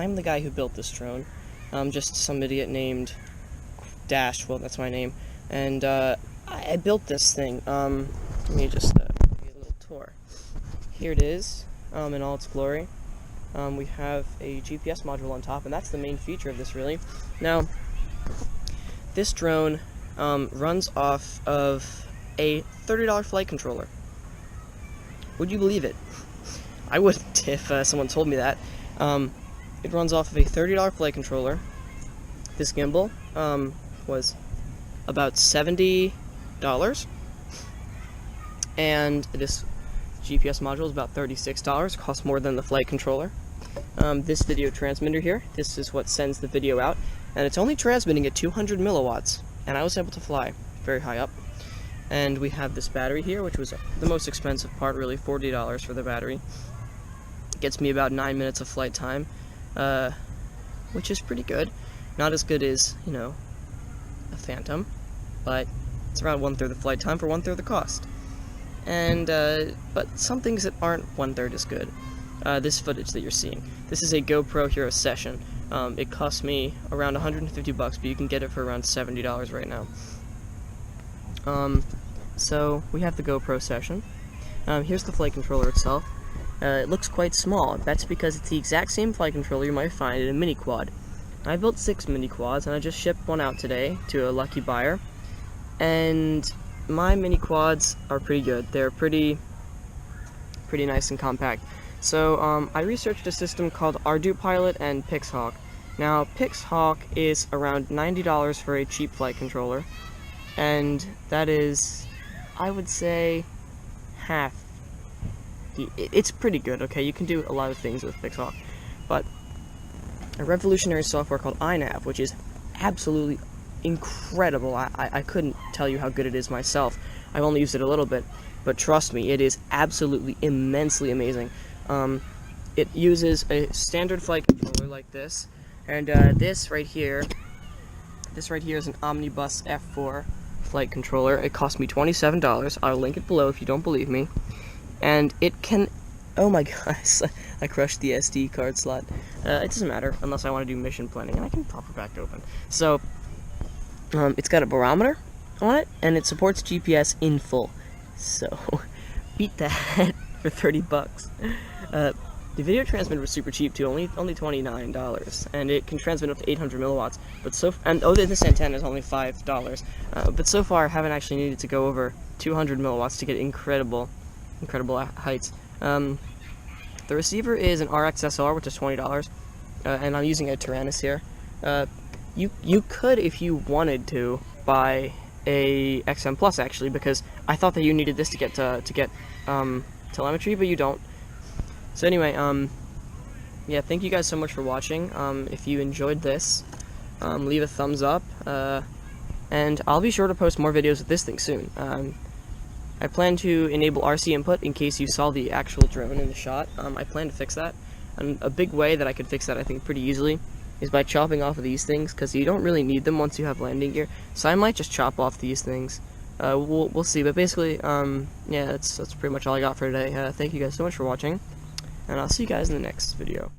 I'm the guy who built this drone. Just some idiot named Dash, well, that's my name. And I built this thing. Let me just give you a little tour. Here it is, in all its glory. We have a GPS module on top, and that's the main feature of this, really. Now, this drone runs off of a $30 flight controller. Would you believe it? I wouldn't if someone told me that. It runs off of a $30 flight controller. This gimbal was about $70, and this GPS module is about $36. Costs more than the flight controller. This video transmitter here, this is what sends the video out, and it's only transmitting at 200 milliwatts, and I was able to fly very high up. And we have this battery here, which was the most expensive part, really, $40 for the battery. It gets me about 9 minutes of flight time, which is pretty good. Not as good as, you know, a Phantom, but it's around 1/3 the flight time for 1/3 the cost. And, but some things that aren't 1/3 as good. This footage that you're seeing. This is a GoPro Hero Session. It cost me around 150 bucks, but you can get it for around $70 right now. So we have the GoPro Session. Here's the flight controller itself. It looks quite small. That's because it's the exact same flight controller you might find in a mini quad. I built 6 mini quads, and I just shipped one out today to a lucky buyer. And my mini quads are pretty good. They're pretty nice and compact. So I researched a system called ArduPilot and Pixhawk. Now Pixhawk is around $90 for a cheap flight controller, and that is, I would say, half. It's pretty good, okay? You can do a lot of things with Pixhawk, but a revolutionary software called iNav, which is absolutely incredible. I couldn't tell you how good it is myself. I've only used it a little bit, but trust me, it is absolutely immensely amazing. It uses a standard flight controller like this, and this right here is an Omnibus F4 flight controller. It cost me $27. I'll link it below if you don't believe me. And it can, oh my gosh, I crushed the SD card slot. It doesn't matter unless I want to do mission planning, and I can pop it back open. So, it's got a barometer on it, and it supports GPS in full. So, beat that for 30 bucks. The video transmitter was super cheap too, only $29, and it can transmit up to 800 milliwatts. But this antenna is only $5. But so far, I haven't actually needed to go over 200 milliwatts to get incredible heights. The receiver is an RXSR, which is $20, and I'm using a Tyrannus here. You could, if you wanted to, buy a XM Plus actually, because I thought that you needed this to get telemetry, but you don't. So anyway, yeah, thank you guys so much for watching. If you enjoyed this, leave a thumbs up, and I'll be sure to post more videos with this thing soon. I plan to enable RC input in case you saw the actual drone in the shot. I plan to fix that, and a big way that I could fix that, I think, pretty easily is by chopping off of these things, because you don't really need them once you have landing gear. So I might just chop off these things, we'll see. But basically, yeah, that's pretty much all I got for today. Thank you guys so much for watching, and I'll see you guys in the next video.